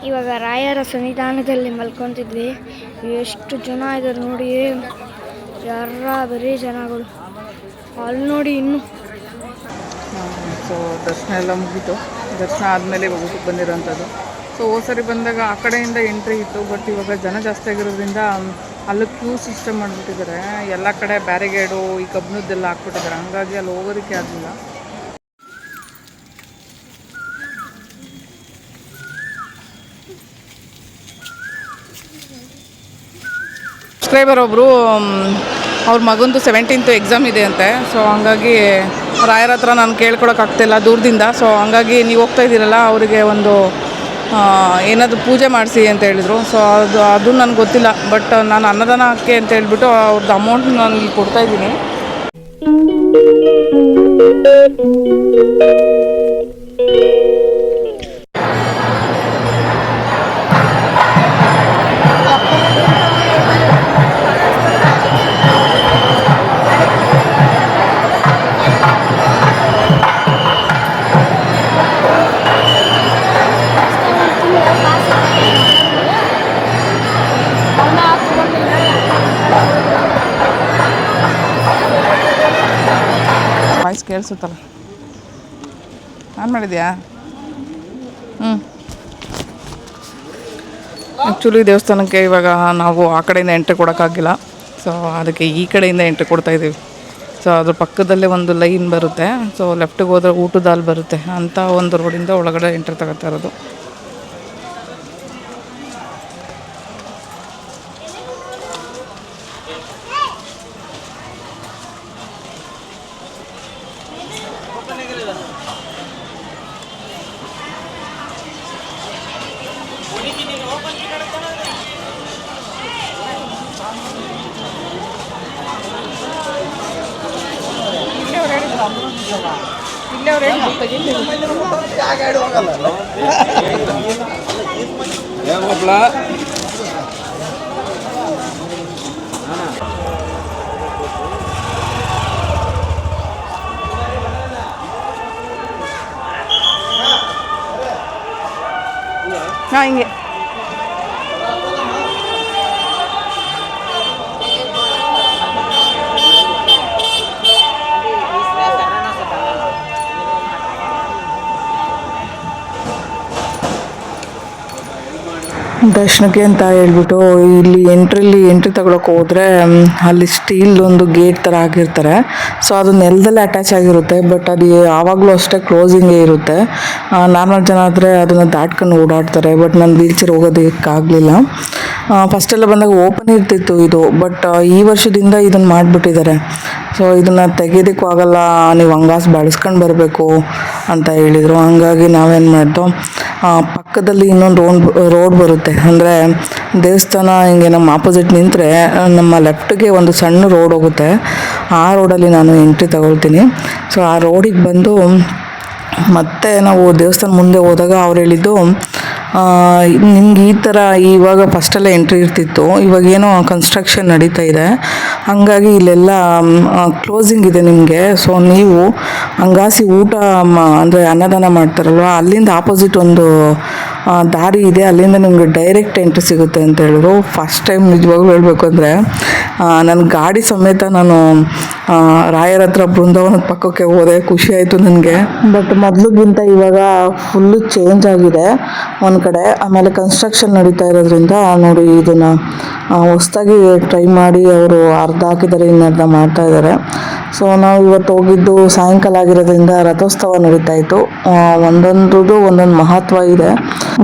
ಇವಾಗ ರಾಯರ ಸನ್ನಿಧಾನದಲ್ಲಿ ಮಲ್ಕೊತಿದ್ವಿ. ಎಷ್ಟು ಜನ ಇದ್ದಾರೆ ನೋಡಿ, ಬರೀ ಜನಗಳು. ಅಲ್ಲಿ ನೋಡಿ ಇನ್ನು. ಸೊ ದರ್ಶನ ಎಲ್ಲ ಮುಗೀತು. ದರ್ಶನ ಆದಮೇಲೆ ಇವಾಗ ಊಟಕ್ಕೆ ಬಂದಿರೋಂಥದ್ದು. ಸೊ ಸರಿ ಬಂದಾಗ ಆ ಕಡೆಯಿಂದ ಎಂಟ್ರಿ ಇತ್ತು, ಬಟ್ ಇವಾಗ ಜನ ಜಾಸ್ತಿ ಆಗಿರೋದ್ರಿಂದ ಅಲ್ಲಿ ಕ್ಯೂ ಸಿಸ್ಟಮ್ ಮಾಡಿಬಿಟ್ಟಿದ್ದಾರೆ. ಎಲ್ಲ ಕಡೆ ಬ್ಯಾರಿಗೇಡು ಈ ಕಬ್ಬಿಣದ್ದೆಲ್ಲ ಹಾಕ್ಬಿಟ್ಟಿದ್ದಾರೆ, ಹಂಗಾಗಿ ಅಲ್ಲಿ ಹೋಗೋದಕ್ಕೆ ಆಗಲಿಲ್ಲ. ಸಬ್ಸ್ಕ್ರೈಬರ್ ಒಬ್ಬರು ಅವ್ರ ಮಗಂದು 17th ಎಕ್ಸಾಮ್ ಇದೆ ಅಂತೆ. ಸೊ ಹಂಗಾಗಿ ರಾಯರ ಹತ್ರ ನಾನು ಕೇಳ್ಕೊಳಕ್ಕಾಗ್ತಿಲ್ಲ ದೂರದಿಂದ. ಸೊ ಹಂಗಾಗಿ ನೀವು ಹೋಗ್ತಾ ಇದ್ದೀರಲ್ಲ, ಅವರಿಗೆ ಒಂದು ಏನಾದರೂ ಪೂಜೆ ಮಾಡಿಸಿ ಅಂತ ಹೇಳಿದರು. ಸೊ ಅದು ನನಗೆ ಗೊತ್ತಿಲ್ಲ, ಬಟ್ ನಾನು ಅನ್ನದಾನ ಹಾಕಿ ಅಂತ ಹೇಳ್ಬಿಟ್ಟು ಅವ್ರದ್ದು ಅಮೌಂಟ್ ನಾನು ಇಲ್ಲಿ ಕೊಡ್ತಾಯಿದ್ದೀನಿ. ವಾಯ್ಸ್ ಕೇಳಿಸುತ್ತಲ್ಲ, ಆನ್ ಮಾಡಿದ್ಯಾ? ಆ್ಯಕ್ಚುಲಿ ದೇವಸ್ಥಾನಕ್ಕೆ ಇವಾಗ ನಾವು ಆ ಕಡೆಯಿಂದ ಎಂಟ್ರಿ ಕೊಡೋಕ್ಕಾಗಿಲ್ಲ. ಸೊ ಅದಕ್ಕೆ ಈ ಕಡೆಯಿಂದ ಎಂಟ್ರಿ ಕೊಡ್ತಾಯಿದ್ದೀವಿ. ಸೊ ಅದ್ರ ಪಕ್ಕದಲ್ಲೇ ಒಂದು ಲೈನ್ ಬರುತ್ತೆ. ಸೊ ಲೆಫ್ಟಿಗೆ ಹೋದರೆ ಊಟದ ಹಾಲ್ ಬರುತ್ತೆ ಅಂತ ಒಂದು ರೋಡಿಂದ ಒಳಗಡೆ ಎಂಟ್ರಿ ತಗೋತಾ ಇರೋದು. ಹಿಂಗೆ ದರ್ಶನಕ್ಕೆ ಅಂತ ಹೇಳ್ಬಿಟ್ಟು ಇಲ್ಲಿ ಎಂಟ್ರಿ ತಗೊಳಕ್ಕೆ ಹೋದರೆ ಅಲ್ಲಿ ಸ್ಟೀಲ್ ಒಂದು ಗೇಟ್ ಥರ ಆಗಿರ್ತಾರೆ. ಸೊ ಅದು ನೆಲದಲ್ಲಿ ಅಟ್ಯಾಚ್ ಆಗಿರುತ್ತೆ, ಬಟ್ ಅದು ಯಾವಾಗಲೂ ಅಷ್ಟೇ ಕ್ಲೋಸಿಂಗೇ ಇರುತ್ತೆ. ನಾರ್ಮಲ್ ಜನ ಆದರೆ ಅದನ್ನು ದಾಟ್ಕೊಂಡು ಓಡಾಡ್ತಾರೆ, ಬಟ್ ನಾನು ವೀಲ್ಚೇರ್ ಹೋಗೋದಕ್ಕಾಗಲಿಲ್ಲ. ಫಸ್ಟೆಲ್ಲ ಬಂದಾಗ ಓಪನ್ ಇರ್ತಿತ್ತು ಇದು, ಬಟ್ ಈ ವರ್ಷದಿಂದ ಇದನ್ನು ಮಾಡಿಬಿಟ್ಟಿದ್ದಾರೆ. ಸೊ ಇದನ್ನು ತೆಗೆಯೋದಕ್ಕೂ ಆಗಲ್ಲ, ನೀವು ಹಂಗಾಸ್ ಬಳಸ್ಕೊಂಡು ಬರಬೇಕು ಅಂತ ಹೇಳಿದರು. ಹಂಗಾಗಿ ನಾವೇನು ಮಾಡಿದೋ, ಪಕ್ಕದಲ್ಲಿ ಇನ್ನೊಂದು ರೋಡ್ ಬರುತ್ತೆ. ಅಂದರೆ ದೇವಸ್ಥಾನ ಹಿಂಗೆ ನಮ್ಮ ಆಪೋಸಿಟ್ ನಿಂತರೆ ನಮ್ಮ ಲೆಫ್ಟಿಗೆ ಒಂದು ಸಣ್ಣ ರೋಡ್ ಹೋಗುತ್ತೆ. ಆ ರೋಡಲ್ಲಿ ನಾನು ಎಂಟ್ರಿ ತಗೊಳ್ತೀನಿ. ಸೊ ಆ ರೋಡಿಗೆ ಬಂದು ಮತ್ತೆ ನಾವು ದೇವಸ್ಥಾನ ಮುಂದೆ ಹೋದಾಗ ಅವ್ರು ಹೇಳಿದ್ದು, ನಿಮ್ಗೆ ಈ ಥರ ಇವಾಗ ಫಸ್ಟೆಲ್ಲ ಎಂಟ್ರಿ ಇರ್ತಿತ್ತು, ಇವಾಗ ಏನೋ ಕನ್ಸ್ಟ್ರಕ್ಷನ್ ನಡೀತಾ ಇದೆ, ಹಾಗಾಗಿ ಇಲ್ಲೆಲ್ಲ ಕ್ಲೋಸಿಂಗ್ ಇದೆ ನಿಮಗೆ. ಸೊ ನೀವು ಹಂಗಾಸಿ ಊಟ ಅಂದರೆ ಅನ್ನದಾನ ಮಾಡ್ತಾರಲ್ವ, ಅಲ್ಲಿಂದ ಆಪೋಸಿಟ್ ಒಂದು ದಾರಿ ಇದೆ, ಅಲ್ಲಿಂದ ನಿಮಗೆ ಡೈರೆಕ್ಟ್ ಎಂಟ್ರಿ ಸಿಗುತ್ತೆ ಅಂತ ಹೇಳಿದ್ರು. ಫಸ್ಟ್ ಟೈಮ್ ನಿಜವಾಗ್ಲೂ ಹೇಳಬೇಕು ಅಂದರೆ ನನ್ನ ಗಾಡಿ ಸಮೇತ ನಾನು ರಾಯರ ಹತ್ರ ಬೃಂದಾವನದ ಪಕ್ಕಕ್ಕೆ ಹೋದೆ. ಖುಷಿ ಆಯಿತು ನನಗೆ. ಬಟ್ ಮೊದಲಿಗಿಂತ ಇವಾಗ ಫುಲ್ಲು ಚೇಂಜ್ ಆಗಿದೆ ಒಂದು ಕಡೆ. ಆಮೇಲೆ ಕನ್ಸ್ಟ್ರಕ್ಷನ್ ನಡೀತಾ ಇರೋದ್ರಿಂದ ನೋಡಿ ಇದನ್ನು ಹೊಸದಾಗಿ ಟ್ರೈ ಮಾಡಿ ಅವರು ಅರ್ಧ ಹಾಕಿದ್ದಾರೆ, ಇನ್ನು ಅರ್ಧ ಮಾಡ್ತಾ ಇದ್ದಾರೆ. ಸೊ ನಾವು ಇವತ್ತು ಹೋಗಿದ್ದು ಸಾಯಂಕಾಲ ಆಗಿರೋದ್ರಿಂದ ರಥೋತ್ಸವ ನಡೀತಾ ಇತ್ತು. ಒಂದೊಂದು ಮಹತ್ವ ಇದೆ.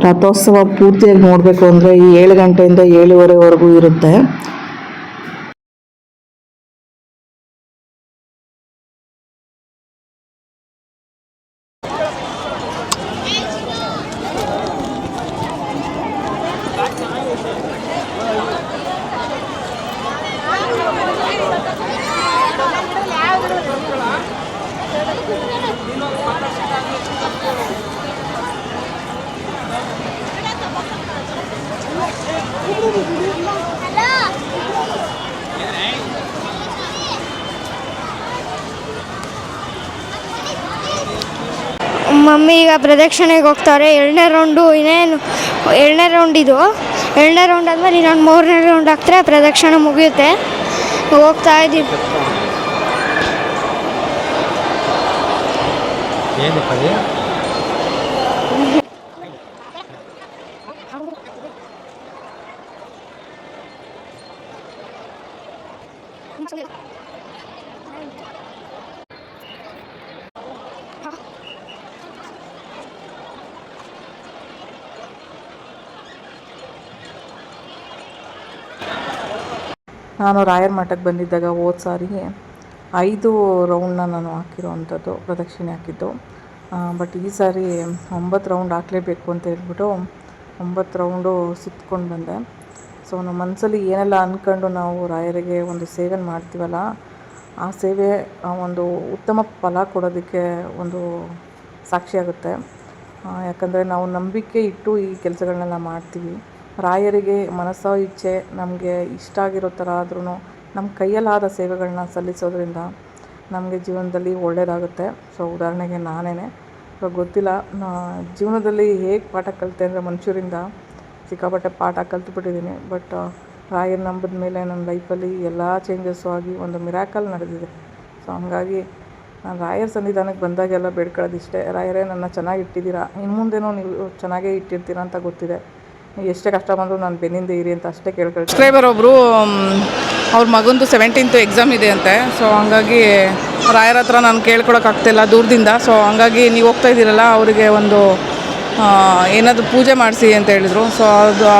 ರಥೋತ್ಸವ ಪೂರ್ತಿಯಾಗಿ ನೋಡಬೇಕು ಅಂದರೆ 7 ಗಂಟೆಯಿಂದ 7:30ವರೆಗೂ ಇರುತ್ತೆ. Hello. ಮಮ್ಮಿ ಈಗ ಪ್ರದಕ್ಷಿಣೆಗೆ ಹೋಗ್ತಾರೆ. ಎರಡನೇ ರೌಂಡು ಇನ್ನೇನು, ಎರಡನೇ ರೌಂಡ್ ಇದು. ಎರಡನೇ ರೌಂಡ್ ಆದಮೇಲೆ ಇನ್ನೊಂದು ಮೂರನೇ ರೌಂಡ್ ಹಾಕ್ತಾರೆ, ಪ್ರದಕ್ಷಿಣೆ ಮುಗಿಯುತ್ತೆ. ಹೋಗ್ತಾ ಇದ್ದೀವಿ. ನಾನು ರಾಯರ ಮಠಕ್ಕೆ ಬಂದಿದ್ದಾಗ ಹೋದ ಸಾರಿ 5 ರೌಂಡನ್ನ ನಾನು ಹಾಕಿರೋವಂಥದ್ದು, ಪ್ರದಕ್ಷಿಣೆ ಹಾಕಿದ್ದು. ಬಟ್ ಈ ಸಾರಿ 9 ರೌಂಡ್ ಹಾಕಲೇಬೇಕು ಅಂತ ಹೇಳ್ಬಿಟ್ಟು 9 ರೌಂಡು ಸುತ್ಕೊಂಡು ಬಂದೆ. ಸೊ ನಮ್ಮ ಮನಸ್ಸಲ್ಲಿ ಏನೆಲ್ಲ ಅಂದ್ಕೊಂಡು ನಾವು ರಾಯರಿಗೆ ಒಂದು ಸೇವೆ ಮಾಡ್ತೀವಲ್ಲ, ಆ ಸೇವೆ ಒಂದು ಉತ್ತಮ ಫಲ ಕೊಡೋದಕ್ಕೆ ಒಂದು ಸಾಕ್ಷಿಯಾಗುತ್ತೆ. ಯಾಕಂದರೆ ನಾವು ನಂಬಿಕೆ ಇಟ್ಟು ಈ ಕೆಲಸಗಳನ್ನೆಲ್ಲ ಮಾಡ್ತೀವಿ. ರಾಯರಿಗೆ ಮನಸ್ಸೋ ಇಚ್ಛೆ ನಮಗೆ ಇಷ್ಟ ಆಗಿರೋ ಥರ ಆದ್ರೂ ನಮ್ಮ ಕೈಯಲ್ಲಾದ ಸೇವೆಗಳನ್ನ ಸಲ್ಲಿಸೋದ್ರಿಂದ ನಮಗೆ ಜೀವನದಲ್ಲಿ ಒಳ್ಳೆಯದಾಗುತ್ತೆ. ಸೊ ಉದಾಹರಣೆಗೆ ನಾನೇ ಇವಾಗ ಗೊತ್ತಿಲ್ಲ, ಜೀವನದಲ್ಲಿ ಹೇಗೆ ಪಾಠ ಕಲಿತೆ ಅಂದರೆ ಮನುಷ್ಯರಿಂದ ಸಿಕ್ಕಾಪಟ್ಟೆ ಪಾಠ ಕಲ್ತ್ಬಿಟ್ಟಿದ್ದೀನಿ. ಬಟ್ ರಾಯರು ನಂಬಿದ ಮೇಲೆ ನನ್ನ ಲೈಫಲ್ಲಿ ಎಲ್ಲ ಚೇಂಜಸ್ಸು ಆಗಿ ಒಂದು ಮಿರಾಕಲ್ ನಡೆದಿದೆ. ಸೊ ಹಂಗಾಗಿ ನಾನು ರಾಯರ ಸನ್ನಿಧಾನಕ್ಕೆ ಬಂದಾಗೆಲ್ಲ ಬೇಡ್ಕೊಳ್ಳೋದಿಷ್ಟೇ, ರಾಯರೇ ನನ್ನ ಚೆನ್ನಾಗಿ ಇಟ್ಟಿದ್ದೀರಾ, ಇನ್ನು ಮುಂದೆನೂ ನೀವು ಚೆನ್ನಾಗೇ ಇಟ್ಟಿರ್ತೀರಾ ಅಂತ ಗೊತ್ತಿದೆ, ಎಷ್ಟೇ ಕಷ್ಟ ಬಂದರೂ ನಾನು ಬೆನ್ನಿಂದ ಇರಿ ಅಂತ ಅಷ್ಟೇ ಕೇಳ್ಕೊಳ್ತೀನಿ. ಸಬ್ಸ್ಕ್ರೈಬರ್ ಒಬ್ಬರು ಅವ್ರ ಮಗಂದು 17th ಎಕ್ಸಾಮ್ ಇದೆ ಅಂತೆ. ಸೊ ಹಂಗಾಗಿ ರಾಯರ ಹತ್ರ ನಾನು ಕೇಳ್ಕೊಳಕ್ಕಾಗ್ತಿಲ್ಲ ದೂರದಿಂದ. ಸೊ ಹಂಗಾಗಿ ನೀವು ಹೋಗ್ತಾ ಇದ್ದೀರಲ್ಲ, ಅವರಿಗೆ ಒಂದು ಏನಾದರೂ ಪೂಜೆ ಮಾಡಿಸಿ ಅಂತ ಹೇಳಿದರು. ಸೊ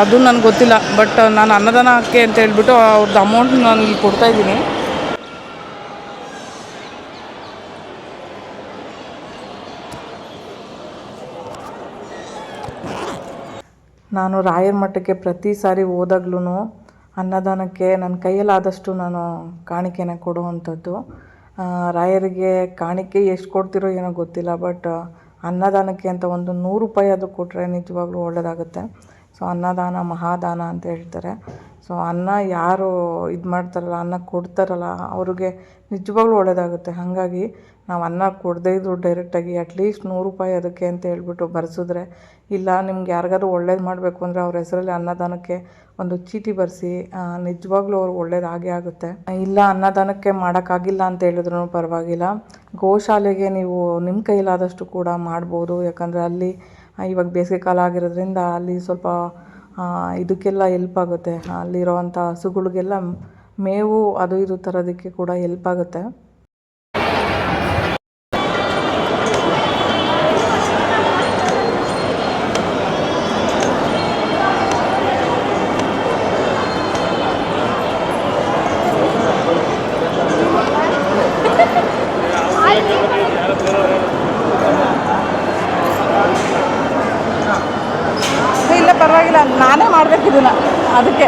ಅದು ನನಗೆ ಗೊತ್ತಿಲ್ಲ. ಬಟ್ ನಾನು ಅನ್ನದಾನ ಹಾಕಿ ಅಂತ ಹೇಳ್ಬಿಟ್ಟು ಅವ್ರದ್ದು ಅಮೌಂಟ್ ನಾನು ಇಲ್ಲಿ ಕೊಡ್ತಾಯಿದ್ದೀನಿ. ನಾನು ರಾಯರ ಮಠಕ್ಕೆ ಪ್ರತಿ ಸಾರಿ ಹೋದಾಗ್ಲೂ ಅನ್ನದಾನಕ್ಕೆ ನನ್ನ ಕೈಯಲ್ಲಾದಷ್ಟು ನಾನು ಕಾಣಿಕೆನ ಕೊಡುವಂಥದ್ದು. ರಾಯರಿಗೆ ಕಾಣಿಕೆ ಎಷ್ಟು ಕೊಡ್ತಿರೋ ಏನೋ ಗೊತ್ತಿಲ್ಲ, ಬಟ್ ಅನ್ನದಾನಕ್ಕೆ ಅಂತ ಒಂದು 100 ರೂಪಾಯಿ ಅದು ಕೊಟ್ಟರೆ ನಿಜವಾಗ್ಲೂ ಒಳ್ಳೆಯದಾಗುತ್ತೆ. ಸೊ ಅನ್ನದಾನ ಮಹಾದಾನ ಅಂತ ಹೇಳ್ತಾರೆ. ಸೊ ಅನ್ನ ಯಾರು ಇದು ಮಾಡ್ತಾರಲ್ಲ, ಅನ್ನ ಕೊಡ್ತಾರಲ್ಲ, ಅವ್ರಿಗೆ ನಿಜವಾಗ್ಲೂ ಒಳ್ಳೆಯದಾಗುತ್ತೆ. ಹಾಗಾಗಿ ನಾವು ಅನ್ನ ಕೊಡದೇ ಇದ್ರು ಡೈರೆಕ್ಟಾಗಿ ಅಟ್ಲೀಸ್ಟ್ 100 ರೂಪಾಯಿ ಅದಕ್ಕೆ ಅಂತ ಹೇಳ್ಬಿಟ್ಟು ಬರೆಸಿದ್ರೆ, ಇಲ್ಲ ನಿಮ್ಗೆ ಯಾರಿಗಾದ್ರೂ ಒಳ್ಳೇದು ಮಾಡಬೇಕು ಅಂದರೆ ಅವ್ರ ಹೆಸರಲ್ಲಿ ಅನ್ನದಾನಕ್ಕೆ ಒಂದು ಚೀಟಿ ಬರೆಸಿ, ನಿಜವಾಗ್ಲೂ ಅವ್ರಿಗೆ ಒಳ್ಳೇದು ಆಗೇ ಆಗುತ್ತೆ. ಇಲ್ಲ ಅನ್ನದಾನಕ್ಕೆ ಮಾಡೋಕ್ಕಾಗಿಲ್ಲ ಅಂತ ಹೇಳಿದ್ರೂ ಪರವಾಗಿಲ್ಲ, ಗೋಶಾಲೆಗೆ ನೀವು ನಿಮ್ಮ ಕೈಲಾದಷ್ಟು ಕೂಡ ಮಾಡ್ಬೋದು. ಯಾಕಂದರೆ ಅಲ್ಲಿ ಇವಾಗ ಬೇಸಿಗೆ ಕಾಲ ಆಗಿರೋದ್ರಿಂದ ಅಲ್ಲಿ ಸ್ವಲ್ಪ ಇದಕ್ಕೆಲ್ಲ ಹೆಲ್ಪ್ ಆಗುತ್ತೆ. ಅಲ್ಲಿರೋವಂಥ ಹಸುಗಳಿಗೆಲ್ಲ ಮೇವು ಅದು ಇದು ತರೋದಕ್ಕೆ ಕೂಡ ಹೆಲ್ಪ್ ಆಗುತ್ತೆ. ಇಲ್ಲ ಪರವಾಗಿಲ್ಲ, ನಾನೇ ಮಾಡಬೇಕಿದ್ದನ್ನ ಅದಕ್ಕೆ.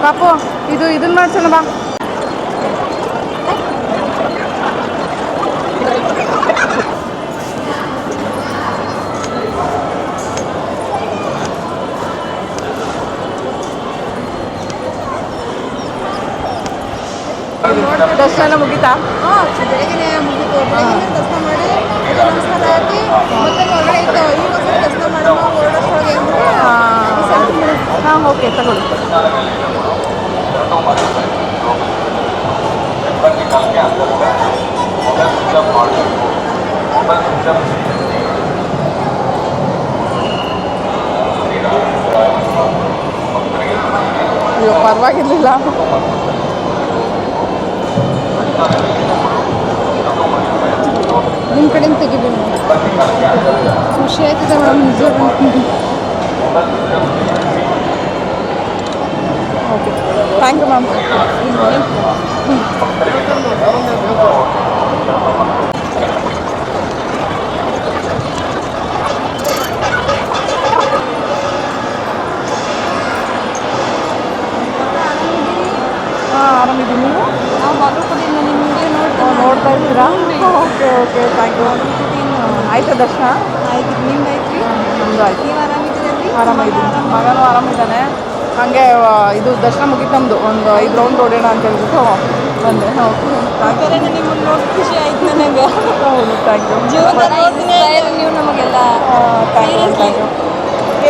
ಪಾಪು ಇದನ್ನ ಮಾಡ್ಸೋಣ ಬಾ. ದರ್ಶನ ಮುಗಿತಾ? ಬೆಳಗ್ಗೆ ಮುಗಿತು. ಬೆಳಗ್ಗೆ ದರ್ಶನ ಮಾಡಿ ನಮಸ್ಕಾರ ಹಾಕಿ ಮತ್ತೆ ಹೊರಗಡೆ ಇತ್ತು. ಈಗ ದರ್ಶನ ಮಾಡೋ ಹೊರಡೋಷ್ಟೊಳಗೆ ಹಾಂ, ಓಕೆ ತಗೊಳ್ಳಿ. ಅಯ್ಯೋ ಪರವಾಗಿರಲಿಲ್ಲ. ನಿಮ್ಮ ಕಡೆಯಿಂದ ತೆಗಿಬೇಕು. ಖುಷಿ ಆಯ್ತದೆ ಮೇಡಮ್ ನಿಜ. Thank you ma'am. ಹಾಂ ಆರಾಮಿದ್ದೀನಿ. ನೀವು? ನಾವು ಬಾಗಲಕೋಟೆಯಿಂದ ನಿಮ್ಮ ವಿಡಿಯೋ ನೋಡ್ತಾ ಇದ್ದೀರಾ? Okay okay thank you. ಆಯ್ತಾ ದರ್ಶನ? ಆಯ್ತು, ನಿಮ್ದು ಐತ್ರಿ? ನಮ್ಮದು ಆಯ್ತು. ನೀವು ಆರಾಮಿದ್ದೀರಿ? ಆರಾಮಿದ್ದೀನಿ. ಮಗನೂ ಆರಾಮಿದ್ದಾನೆ. ಹಾಗೆ ಇದು ದರ್ಶನ ಮುಗಿತು ನಮ್ಮದು. ಒಂದು 5 ರೌಂಡ್ ಹೊಡೆಯೋಣ ಅಂತ ಹೇಳ್ಬಿಟ್ಟು ಬಂದೆ. ಓಕೆ ಕರೆನ ನಿಮ್ಮನ್ನು ನೋಡಿ ಖುಷಿ ಆಯ್ತು ನನಗೆ. ಹೌದು ಥ್ಯಾಂಕ್ ಯು. ಜೀವನದ ನೀವು ನಮಗೆಲ್ಲ ಥ್ಯಾಂಕ್ ಯು.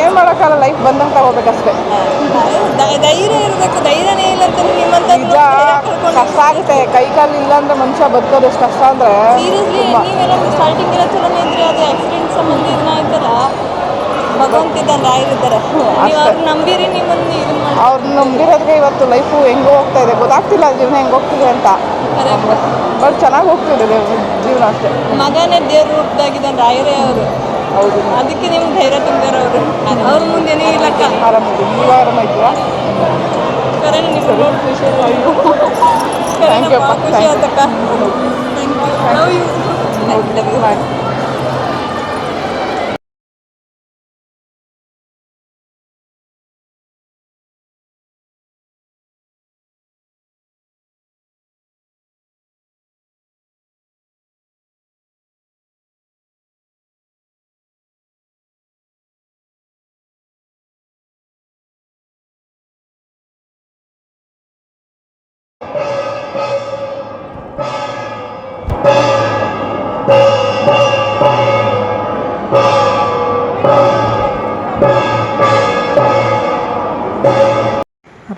ಏನು ಮಾಡೋಕ್ಕಲ್ಲ, ಲೈಫ್ ಬಂದಂಗೆ ತಗೋಬೇಕಷ್ಟೇ. ಧೈರ್ಯ ಇರಬೇಕು. ಧೈರ್ಯನೇ ಇಲ್ಲ ಅಂತ ನಿಮ್ಮಂತ ನಿಜ ಕಷ್ಟ ಆಗುತ್ತೆ. ಕೈ ಕಾಲು ಇಲ್ಲ ಅಂದರೆ ಮನುಷ್ಯ ಬದುಕೋದು ಎಷ್ಟು ಕಷ್ಟ ಅಂದರೆ. ಸೀರಿಯಸ್ಲಿ ನೀವೆಲ್ಲ ಸ್ಟಾರ್ಟಿಂಗ್ ಎಲ್ಲ ಚಲೋನೇ ಇದ್ರಿ. ಅದು ಆಕ್ಸಿಡೆಂಟ್ ಸಂಬಂಧ ಇದನ್ನಾಯ್ತಲ್ಲ, ಭಗವಂತಿದ್ದಾನೆ ರಾಯರಿದ್ದಾರೆ. ನೀವು ಅವ್ರು ನಂಬಿರಿ, ನಿಮ್ಮನ್ನು ಇದು ಮಾಡಿ. ಅವ್ರನ್ನ ನಂಬಿರೋದ್ಗೆ ಇವತ್ತು ಲೈಫು ಹೆಂಗೆ ಹೋಗ್ತಾ ಇದೆ ಗೊತ್ತಾಗ್ತಿಲ್ಲ, ಜೀವನ ಹೆಂಗೆ ಹೋಗ್ತಿದೆ ಅಂತ. ಬಟ್ ಚೆನ್ನಾಗಿ ಹೋಗ್ತಿದೆ ಜೀವನ ಅಷ್ಟೇ. ಮಗನೇ ದೇವ್ರ ರೂಪದಾಗಿದ್ದಾನೆ ರಾಯರೇ ಅವರು. ಹೌದು, ಅದಕ್ಕೆ ನಿಮ್ಗೆ ಧೈರ್ಯ ತುಂಬ್ಯಾರ ಅವರು. ಅವ್ರ ಮುಂದೆನೇ ಇಲ್ಲಕ್ಕ. ಆರಾಮಿದ್ದೀನಿ. ನೀವು ಆರಾಮಾಯ್ತೀರಾ? ಕರೆನ ನೀವು ನೋಡಿ ಖುಷಿ ಅಯ್ಯೋ ಥ್ಯಾಂಕ್ ಯು ಅಪ್ಪ. ಖುಷಿ ಆತಕ್ಕ. Love you.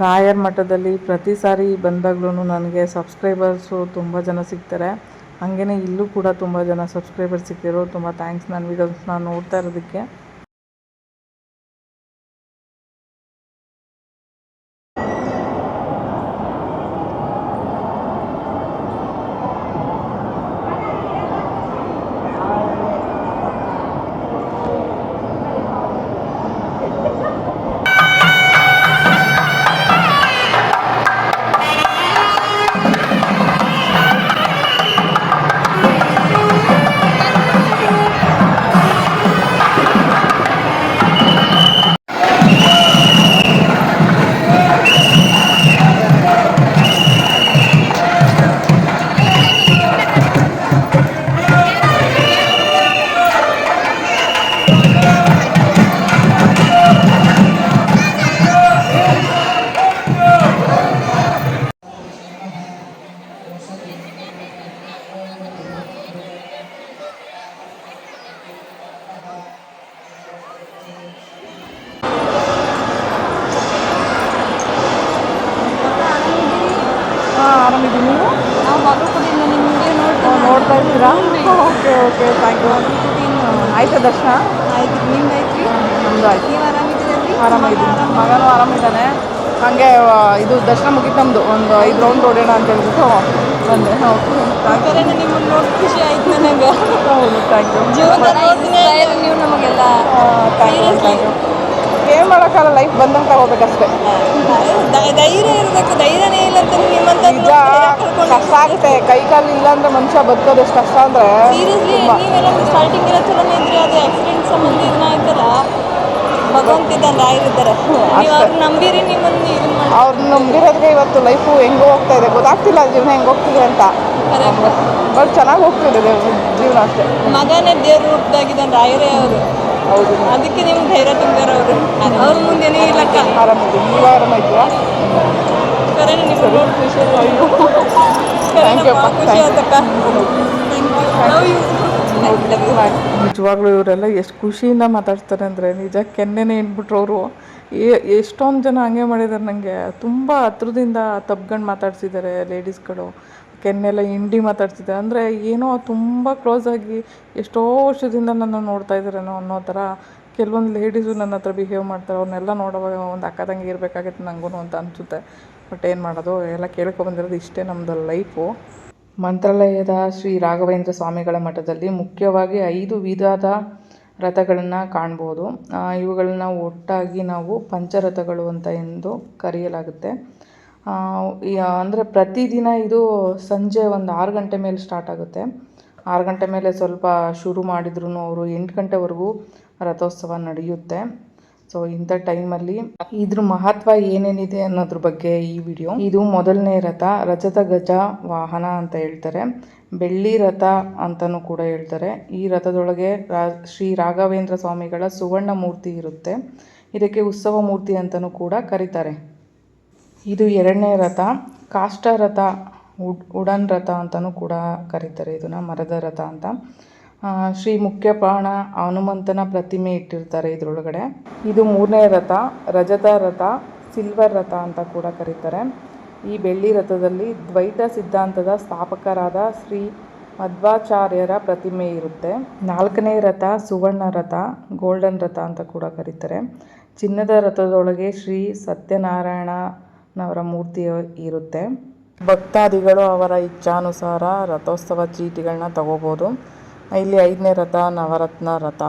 ರಾಯರ ಮಠದಲ್ಲಿ ಪ್ರತಿ ಸಾರಿ ಬಂದಾಗ್ಲೂ ನನಗೆ ಸಬ್ಸ್ಕ್ರೈಬರ್ಸು ತುಂಬ ಜನ ಸಿಗ್ತಾರೆ. ಹಾಗೆಯೇ ಇಲ್ಲೂ ಕೂಡ ತುಂಬ ಜನ ಸಬ್ಸ್ಕ್ರೈಬರ್ಸ್ ಸಿಕ್ಕಿರೋ ತುಂಬ ಥ್ಯಾಂಕ್ಸ್ ನನ್ನ ವೀಡಿಯೋಸ್ನ ನೋಡ್ತಾ ಇರೋದಕ್ಕೆ. ಆರಾಮಿದ್ದೀನಿ. ನೀವು? ನಾವು ಬಾಗಲಕೋಟೆಯಿಂದ ನಿಮ್ಮ ವಿಡಿಯೋ ನೋಡ್ತಾ ಇದ್ದೀರಾ? Okay okay thank you. ಆಯ್ತಾ ದರ್ಶನ? ಆಯ್ತು, ನಿಮ್ದು ಐತ್ರಿ? ನಮ್ಮದು ಆಯ್ತು. ನೀವು ಆರಾಮಿದ್ದೀರಿ? ಆರಾಮಿದ್ದೀನಿ. ಮಗನೂ ಆರಾಮಿದ್ದಾನೆ. ಹಾಗೆ ಇದು ದರ್ಶನ ಮುಗಿತು ನಮ್ಮದು. ಒಂದು 5 ರೌಂಡ್ ಹೊಡೆಯೋಣ ಅಂತ ಹೇಳ್ಬಿಟ್ಟು ಬಂದೆ. ಓಕೆ ಕರೆನ ನಿಮ್ಮನ್ನು ನೋಡಿ ಖುಷಿ ಆಯ್ತು ನನಗೆ. ಹೌದು ಥ್ಯಾಂಕ್ ಯು. ಜೀವನದ ನೀವು ನಮಗೆಲ್ಲ ಥ್ಯಾಂಕ್ ಯು. ಏನು ಮಾಡೋಕ್ಕಲ್ಲ, ಲೈಫ್ ಬಂದಂಗೆ ತಗೋಬೇಕಷ್ಟೇ. ಧೈರ್ಯ ಇರಬೇಕು. ಧೈರ್ಯನೇ ಇಲ್ಲ ಅಂತ ನಿಮ್ಮಂತ ನಿಜ ಕಷ್ಟ ಆಗುತ್ತೆ. ಕೈ ಕಾಲು ಇಲ್ಲ ಅಂದರೆ ಮನುಷ್ಯ ಬದುಕೋದು ಎಷ್ಟು ಕಷ್ಟ ಅಂದರೆ. ಸೀರಿಯಸ್ಲಿ ನೀವೆಲ್ಲ ಸ್ಟಾರ್ಟಿಂಗ್ ಎಲ್ಲ ಚಲೋನೇ ಇದ್ರಿ. ಅದು ಆಕ್ಸಿಡೆಂಟ್ ಸಂಬಂಧ ಇದನ್ನಾಯ್ತಲ್ಲ, ಭಗವಂತಿದ್ದಾನೆ ರಾಯರಿದ್ದಾರೆ. ನೀವು ಅವ್ರು ನಂಬಿರಿ, ನಿಮ್ಮನ್ನು ಇದು ಮಾಡಿ. ಅವ್ರನ್ನ ನಂಬಿರೋದ್ಗೆ ಇವತ್ತು ಲೈಫು ಹೆಂಗೆ ಹೋಗ್ತಾ ಇದೆ ಗೊತ್ತಾಗ್ತಿಲ್ಲ, ಜೀವನ ಹೆಂಗೆ ಹೋಗ್ತಿದೆ ಅಂತ. ಬಟ್ ಚೆನ್ನಾಗಿ ಹೋಗ್ತಿದೆ ಜೀವನ ಅಷ್ಟೇ. ಮಗನೇ ದೇವ್ರ ರೂಪದಾಗಿದ್ದಾನೆ ರಾಯರೇ ಅವರು. ಹೌದು, ಅದಕ್ಕೆ ನಿಮ್ಗೆ ಧೈರ್ಯ ತುಂಬ್ಯಾರ ಅವರು. ಅವ್ರ ಮುಂದೆನೇ ಇಲ್ಲಕ್ಕ. ಆರಾಮಿದ್ದೀನಿ. ನೀವು ಆರಾಮಾಯ್ತೀರಾ? ಕರೆನ ನೀವು ನೋಡಿ ಖುಷಿ. ಅಯ್ಯೋ ಥ್ಯಾಂಕ್ ಯು ಅಪ್ಪ. ಖುಷಿ ಆತಕ್ಕ. Love you. ನಿಜವಾಗ್ಲೂ ಇವರೆಲ್ಲ ಎಷ್ಟು ಖುಷಿಯಿಂದ ಮಾತಾಡ್ತಾರೆ ಅಂದರೆ ನಿಜ ಕೆನ್ನೆನೇ ಏನ್ಬಿಟ್ರು ಅವರು. ಎಷ್ಟೊಂದು ಜನ ಹಂಗೆ ಮಾಡಿದ್ದಾರೆ. ನನಗೆ ತುಂಬ ಹತ್ರದಿಂದ ತಬ್ಕೊಂಡು ಮಾತಾಡ್ಸಿದ್ದಾರೆ ಲೇಡೀಸ್ಗಳು. ಕೆನ್ನೆಲ್ಲ ಹಿಂಡಿ ಮಾತಾಡ್ತಿದ್ದಾರೆ. ಅಂದರೆ ಏನೋ ತುಂಬ ಕ್ಲೋಸಾಗಿ ಎಷ್ಟೋ ವರ್ಷದಿಂದ ನನ್ನ ನೋಡ್ತಾ ಇದ್ದಾರೇನೋ ಅನ್ನೋ ಥರ ಕೆಲವೊಂದು ಲೇಡೀಸು ನನ್ನ ಹತ್ರ ಬಿಹೇವ್ ಮಾಡ್ತಾರೆ. ಅವ್ರನ್ನೆಲ್ಲ ನೋಡುವಾಗ ಒಂದು ಅಕ್ಕ ತಂಗಿ ಇರಬೇಕಾಗಿತ್ತು ನನಗೂ ಅಂತ ಅನಿಸುತ್ತೆ. ಬಟ್ ಏನು ಮಾಡೋದು, ಎಲ್ಲ ಕೇಳ್ಕೊಬಂದಿರೋದು ಇಷ್ಟೇ ನಮ್ಮದು ಲೈಫು. ಮಂತ್ರಾಲಯದ ಶ್ರೀ ರಾಘವೇಂದ್ರ ಸ್ವಾಮಿಗಳ ಮಠದಲ್ಲಿ ಮುಖ್ಯವಾಗಿ 5 ವಿಧದ ರಥಗಳನ್ನು ಕಾಣ್ಬೋದು. ಇವುಗಳನ್ನ ಒಟ್ಟಾಗಿ ನಾವು ಪಂಚರಥಗಳು ಅಂತ ಎಂದು ಕರೆಯಲಾಗುತ್ತೆ. ಅಂದರೆ ಪ್ರತಿದಿನ ಇದು ಸಂಜೆ ಒಂದು 6 ಗಂಟೆ ಮೇಲೆ ಸ್ಟಾರ್ಟ್ ಆಗುತ್ತೆ. 6 ಗಂಟೆ ಮೇಲೆ ಸ್ವಲ್ಪ ಶುರು ಮಾಡಿದ್ರು ಅವರು 8 ಗಂಟೆವರೆಗೂ ರಥೋತ್ಸವ ನಡೆಯುತ್ತೆ. ಸೊ ಇಂಥ ಟೈಮಲ್ಲಿ ಇದ್ರ ಮಹತ್ವ ಏನೇನಿದೆ ಅನ್ನೋದ್ರ ಬಗ್ಗೆ ಈ ವಿಡಿಯೋ. ಇದು ಮೊದಲನೇ ರಥ, ರಜತ ಗಜ ವಾಹನ ಅಂತ ಹೇಳ್ತಾರೆ, ಬೆಳ್ಳಿ ರಥ ಅಂತಲೂ ಕೂಡ ಹೇಳ್ತಾರೆ. ಈ ರಥದೊಳಗೆ ಶ್ರೀ ರಾಘವೇಂದ್ರ ಸ್ವಾಮಿಗಳ ಸುವರ್ಣ ಮೂರ್ತಿ ಇರುತ್ತೆ. ಇದಕ್ಕೆ ಉತ್ಸವ ಮೂರ್ತಿ ಅಂತಲೂ ಕೂಡ ಕರೀತಾರೆ. ಇದು ಎರಡನೇ ರಥ, ಕಾಷ್ಟ ರಥ, ಉಡನ್ ರಥ ಅಂತಲೂ ಕೂಡ ಕರೀತಾರೆ. ಇದನ್ನು ಮರದ ರಥ ಅಂತ. ಶ್ರೀ ಮುಖ್ಯ ಪ್ರಾಣ ಹನುಮಂತನ ಪ್ರತಿಮೆ ಇಟ್ಟಿರ್ತಾರೆ ಇದರೊಳಗಡೆ. ಇದು ಮೂರನೇ ರಥ, ರಜತ ರಥ, ಸಿಲ್ವರ್ ರಥ ಅಂತ ಕೂಡ ಕರೀತಾರೆ. ಈ ಬೆಳ್ಳಿ ರಥದಲ್ಲಿ ದ್ವೈತ ಸಿದ್ಧಾಂತದ ಸ್ಥಾಪಕರಾದ ಶ್ರೀ ಮಧ್ವಾಚಾರ್ಯರ ಪ್ರತಿಮೆ ಇರುತ್ತೆ. ನಾಲ್ಕನೇ ರಥ ಸುವರ್ಣ ರಥ, ಗೋಲ್ಡನ್ ರಥ ಅಂತ ಕೂಡ ಕರೀತಾರೆ. ಚಿನ್ನದ ರಥದೊಳಗೆ ಶ್ರೀ ಸತ್ಯನಾರಾಯಣನವರ ಮೂರ್ತಿ ಇರುತ್ತೆ. ಭಕ್ತಾದಿಗಳು ಅವರ ಇಚ್ಛಾನುಸಾರ ರಥೋತ್ಸವ ಚೀಟಿಗಳನ್ನ ತಗೋಬೋದು. ಇಲ್ಲಿ 5ನೇ ರಥ ನವರತ್ನ ರಥ,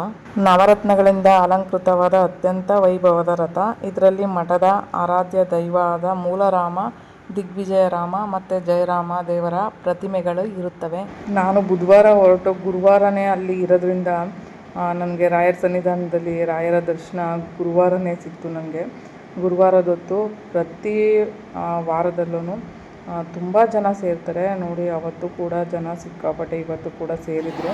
ನವರತ್ನಗಳಿಂದ ಅಲಂಕೃತವಾದ ಅತ್ಯಂತ ವೈಭವದ ರಥ. ಇದರಲ್ಲಿ ಮಠದ ಆರಾಧ್ಯ ದೈವ ಆದ ಮೂಲರಾಮ, ದಿಗ್ವಿಜಯರಾಮ ಮತ್ತು ಜಯರಾಮ ದೇವರ ಪ್ರತಿಮೆಗಳು ಇರುತ್ತವೆ. ನಾನು ಬುಧವಾರ ಹೊರಟು ಗುರುವಾರನೇ ಅಲ್ಲಿ ಇರೋದ್ರಿಂದ ನನಗೆ ರಾಯರ ಸನ್ನಿಧಾನದಲ್ಲಿ ರಾಯರ ದರ್ಶನ ಗುರುವಾರನೇ ಸಿಕ್ತು. ನನಗೆ ಗುರುವಾರದೊತ್ತು ಪ್ರತಿ ವಾರದಲ್ಲೂ ತುಂಬ ಜನ ಸೇರ್ತಾರೆ ನೋಡಿ. ಅವತ್ತು ಕೂಡ ಜನ ಸಿಕ್ಕಾಪಟ್ಟೆ, ಇವತ್ತು ಕೂಡ ಸೇರಿದ್ರು.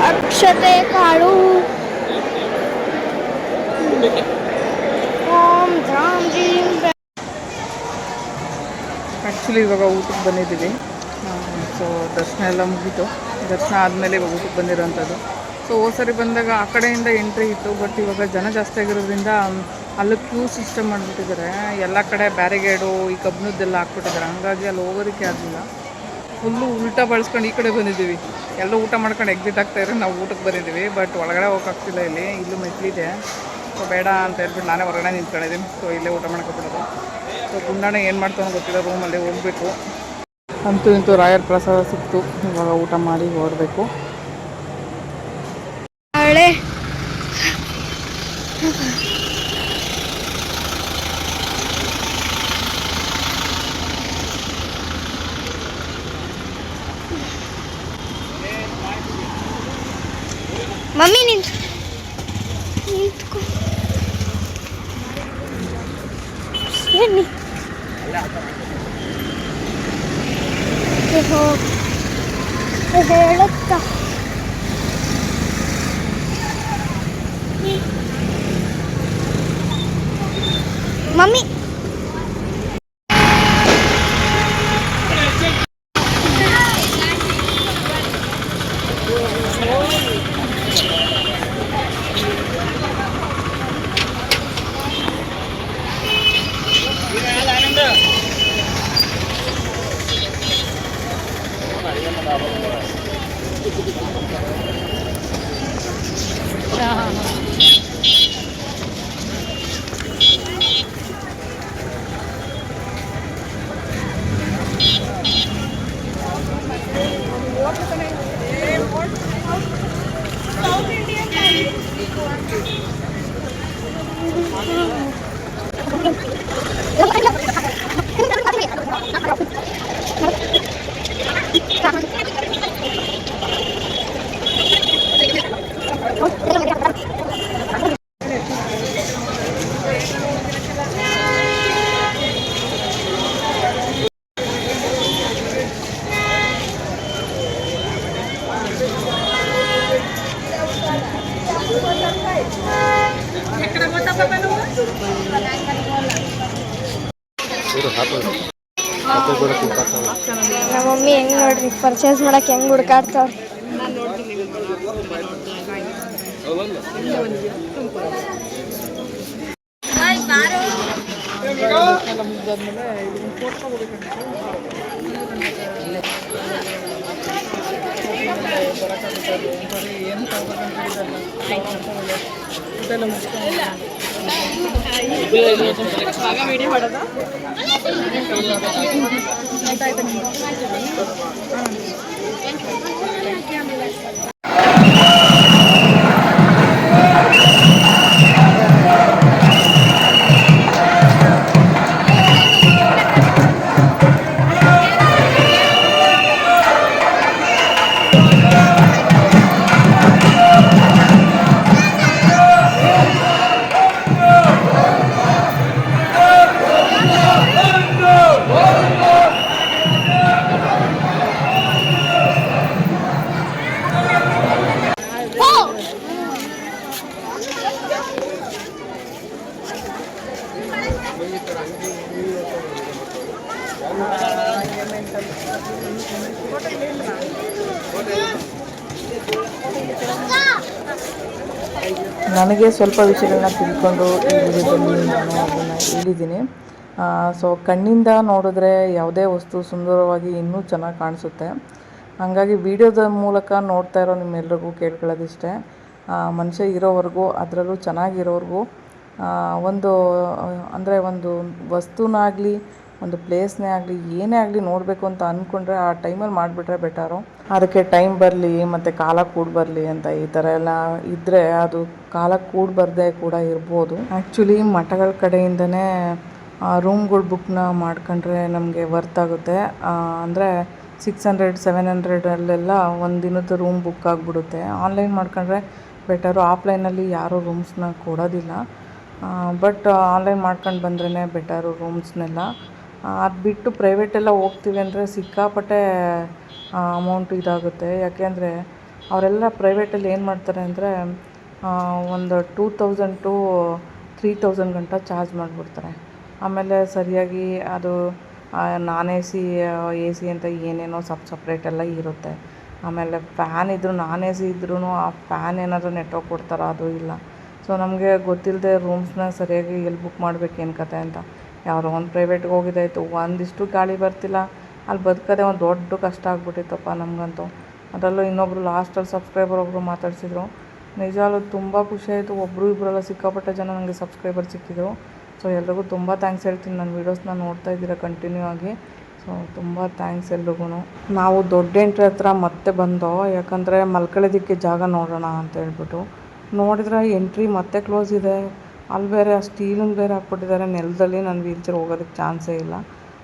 ಅಕ್ಷತೆ ಕಾಳು ಓಂ ದ್ರಾಂ ಜೀಂ. ಆ್ಯಕ್ಚುಲಿ ಇವಾಗ ಊಟಕ್ಕೆ ಬಂದಿದ್ದೀವಿ. ಸೊ ದರ್ಶನ ಎಲ್ಲ ಮುಗೀತು. ದರ್ಶನ ಆದಮೇಲೆ ಇವಾಗ ಊಟಕ್ಕೆ ಬಂದಿರೋವಂಥದ್ದು. ಸೊ ಸರಿ ಬಂದಾಗ ಆ ಕಡೆಯಿಂದ ಎಂಟ್ರಿ ಇತ್ತು, ಬಟ್ ಇವಾಗ ಜನ ಜಾಸ್ತಿ ಆಗಿರೋದ್ರಿಂದ ಅಲ್ಲೂ ಕ್ಯೂ ಸಿಸ್ಟಮ್ ಮಾಡಿಬಿಟ್ಟಿದ್ದಾರೆ. ಎಲ್ಲ ಕಡೆ ಬ್ಯಾರಿಗೇಡು ಈ ಕಬ್ಬಿಣದ್ದೆಲ್ಲ ಹಾಕ್ಬಿಟ್ಟಿದ್ದಾರೆ. ಹಂಗಾಗಿ ಅಲ್ಲಿ ಹೋಗೋದಕ್ಕೆ ಆಗಲಿಲ್ಲ. ಫುಲ್ಲು ಉಲ್ಟಾ ಬಳಸ್ಕೊಂಡು ಈ ಕಡೆ ಬಂದಿದ್ದೀವಿ. ಎಲ್ಲ ಊಟ ಮಾಡ್ಕೊಂಡು ಎಕ್ಸಿಟ್ ಆಗ್ತಾಯಿದ್ರೆ ನಾವು ಊಟಕ್ಕೆ ಬಂದಿದ್ದೀವಿ. ಬಟ್ ಒಳಗಡೆ ಹೋಗೋಕ್ಕಾಗ್ತಿಲ್ಲ. ಇಲ್ಲೂ ಮೆಟ್ಲಿದೆ. ಸೊ ಬೇಡ ಅಂತ ಹೇಳ್ಬಿಟ್ಟು ನಾನೇ ಹೊರಗಡೆ ನಿಂತ್ಕೊಂಡಿದ್ದೀನಿ. ಸೊ ಇಲ್ಲೇ ಊಟ ಮಾಡ್ಕೊಬಿಡೋದು. ಸೊ ಗುಂಡಾಣ ಏನು ಮಾಡ್ತಾನೋ ಗೊತ್ತಿಲ್ಲ, ರೂಮಲ್ಲಿ ಹೋಗಬೇಕು. ಅಂತೂ ಇಂತೂ ರಾಯರ ಪ್ರಸಾದ ಸಿಕ್ತು. ಇವಾಗ ಊಟ ಮಾಡಿ ಹೊರಡಬೇಕು. ಹಳೆ ಮಮ್ಮಿ ನಿಂತ್ಕೊ ಬನ್ನಿ. ಹೇಳುತ್ತಾ ಮಮ್ಮಿ ನಮ್ಮ ಮಮ್ಮಿ ಹೆಂಗೆ ನೋಡ್ರಿ ಪರ್ಚೇಸ್ ಮಾಡಕ್ಕೆ ಹೆಂಗೆ ಹುಡ್ಕಾಡ್ತಾವ್ರಿ. ನನಗೆ ಸ್ವಲ್ಪ ವಿಷಯಗಳನ್ನ ತಿಳ್ಕೊಂಡು ಈ ವಿಡಿಯೋದಲ್ಲಿ ನಾನು ಅದನ್ನು ಹೇಳಿದ್ದೀನಿ. ಸೊ ಕಣ್ಣಿಂದ ನೋಡಿದ್ರೆ ಯಾವುದೇ ವಸ್ತು ಸುಂದರವಾಗಿ ಇನ್ನೂ ಚೆನ್ನಾಗಿ ಕಾಣಿಸುತ್ತೆ. ಹಾಗಾಗಿ ವಿಡಿಯೋದ ಮೂಲಕ ನೋಡ್ತಾ ಇರೋ ನಿಮ್ಮೆಲ್ರಿಗೂ ಕೇಳ್ಕೊಳ್ಳೋದಿಷ್ಟೇ, ಮನುಷ್ಯ ಇರೋವರೆಗೂ, ಅದರಲ್ಲೂ ಚೆನ್ನಾಗಿರೋವರೆಗೂ ಒಂದು ವಸ್ತುನಾಗಲಿ ಒಂದು ಪ್ಲೇಸ್ನೇ ಆಗಲಿ ಏನೇ ಆಗಲಿ ನೋಡಬೇಕು ಅಂತ ಅಂದ್ಕೊಂಡ್ರೆ ಆ ಟೈಮಲ್ಲಿ ಮಾಡಿಬಿಟ್ರೆ ಬೆಟರು. ಅದಕ್ಕೆ ಟೈಮ್ ಬರಲಿ ಮತ್ತು ಕಾಲ ಕೂಡ ಬರಲಿ ಅಂತ ಈ ಥರ ಎಲ್ಲ ಇದ್ದರೆ ಅದು ಕಾಲ ಕೂಡ ಬರದೆ ಕೂಡ ಇರ್ಬೋದು. ಆ್ಯಕ್ಚುಲಿ ಮಠಗಳ ಕಡೆಯಿಂದನೇ ರೂಮ್ಗಳು ಬುಕ್ನ ಮಾಡ್ಕೊಂಡ್ರೆ ನಮಗೆ ವರ್ತ್ ಆಗುತ್ತೆ. ಅಂದರೆ 600-700 ಒಂದು ದಿನದ ರೂಮ್ ಬುಕ್ ಆಗಿಬಿಡುತ್ತೆ. ಆನ್ಲೈನ್ ಮಾಡ್ಕೊಂಡ್ರೆ ಬೆಟರು. ಆಫ್ಲೈನಲ್ಲಿ ಯಾರೂ ರೂಮ್ಸ್ನ ಕೊಡೋದಿಲ್ಲ. ಬಟ್ ಆನ್ಲೈನ್ ಮಾಡ್ಕೊಂಡು ಬಂದ್ರೇ ಬೆಟರು ರೂಮ್ಸ್ನೆಲ್ಲ. ಅದು ಬಿಟ್ಟು ಪ್ರೈವೇಟೆಲ್ಲ ಹೋಗ್ತೀವಿ ಅಂದರೆ ಸಿಕ್ಕಾಪಟ್ಟೆ ಅಮೌಂಟು ಇದಾಗುತ್ತೆ. ಯಾಕೆಂದರೆ ಅವರೆಲ್ಲ ಪ್ರೈವೇಟಲ್ಲಿ ಏನು ಮಾಡ್ತಾರೆ ಅಂದರೆ ಒಂದು 2000 to 3000 ಗಂಟ ಚಾರ್ಜ್ ಮಾಡಿಬಿಡ್ತಾರೆ. ಆಮೇಲೆ ಸರಿಯಾಗಿ ಅದು ನಾನ್ ಎ ಸಿ ಅಂತ ಏನೇನೋ ಸಪ್ರೇಟೆಲ್ಲ ಇರುತ್ತೆ. ಆಮೇಲೆ ಫ್ಯಾನ್ ಇದ್ದರೂ ನಾನ್ ಎ ಸಿ ಇದ್ರೂ ಆ ಫ್ಯಾನ್ ಏನಾದರೂ ನೆಟ್ವರ್ಕ್ ಕೊಡ್ತಾರೋ ಅದು ಇಲ್ಲ. ಸೊ ನಮಗೆ ಗೊತ್ತಿಲ್ಲದೆ ರೂಮ್ಸ್ನ ಸರಿಯಾಗಿ ಎಲ್ಲಿ ಬುಕ್ ಮಾಡಬೇಕೇನು ಕತೆ ಅಂತ ಯಾರೋ ಒಂದು ಪ್ರೈವೇಟ್ಗೆ ಹೋಗಿದ್ದಾಯಿತು, ಒಂದಿಷ್ಟು ಗಾಳಿ ಬರ್ತಿಲ್ಲ, ಅಲ್ಲಿ ಬದುಕೋದೇ ಒಂದು ದೊಡ್ಡ ಕಷ್ಟ ಆಗ್ಬಿಟ್ಟಿತ್ತಪ್ಪ ನಮಗಂತೂ. ಅದರಲ್ಲೂ ಇನ್ನೊಬ್ಬರು ಲಾಸ್ಟಲ್ಲಿ ಸಬ್ಸ್ಕ್ರೈಬರ್ ಒಬ್ಬರು ಮಾತಾಡ್ಸಿದ್ರು. ನಿಜವಾಗ್ಲೂ ತುಂಬ ಖುಷಿಯಾಯಿತು. ಒಬ್ಬರು ಇಬ್ಬರೆಲ್ಲ ಸಿಕ್ಕಾಪಟ್ಟೆ ಜನ ನನಗೆ ಸಬ್ಸ್ಕ್ರೈಬರ್ ಸಿಕ್ಕಿದ್ರು. ಸೊ ಎಲ್ರಿಗೂ ತುಂಬ ಥ್ಯಾಂಕ್ಸ್ ಹೇಳ್ತೀನಿ. ನನ್ನ ವೀಡಿಯೋಸ್ನ ನೋಡ್ತಾ ಇದ್ದೀರಾ ಕಂಟಿನ್ಯೂ ಆಗಿ. ಸೊ ತುಂಬ ಥ್ಯಾಂಕ್ಸ್ ಎಲ್ರಿಗೂ. ನಾವು ದೊಡ್ಡ ಎಂಟ್ರಿ ಹತ್ರ ಮತ್ತೆ ಬಂದೋ, ಯಾಕಂದರೆ ಮಲ್ಕೊಳ್ಳೋದಕ್ಕೆ ಜಾಗ ನೋಡೋಣ ಅಂತ ಹೇಳ್ಬಿಟ್ಟು ನೋಡಿದ್ರೆ ಎಂಟ್ರಿ ಮತ್ತೆ ಕ್ಲೋಸ್ ಇದೆ. ಅಲ್ಲಿ ಬೇರೆ ಆ ಸ್ಟೀಲಿಂದು ಬೇರೆ ಹಾಕ್ಬಿಟ್ಟಿದ್ದಾರೆ ನೆಲದಲ್ಲಿ. ನನ್ನ ವೀಲ್ಚೇರ್ ಹೋಗೋದಕ್ಕೆ ಚಾನ್ಸೇ ಇಲ್ಲ.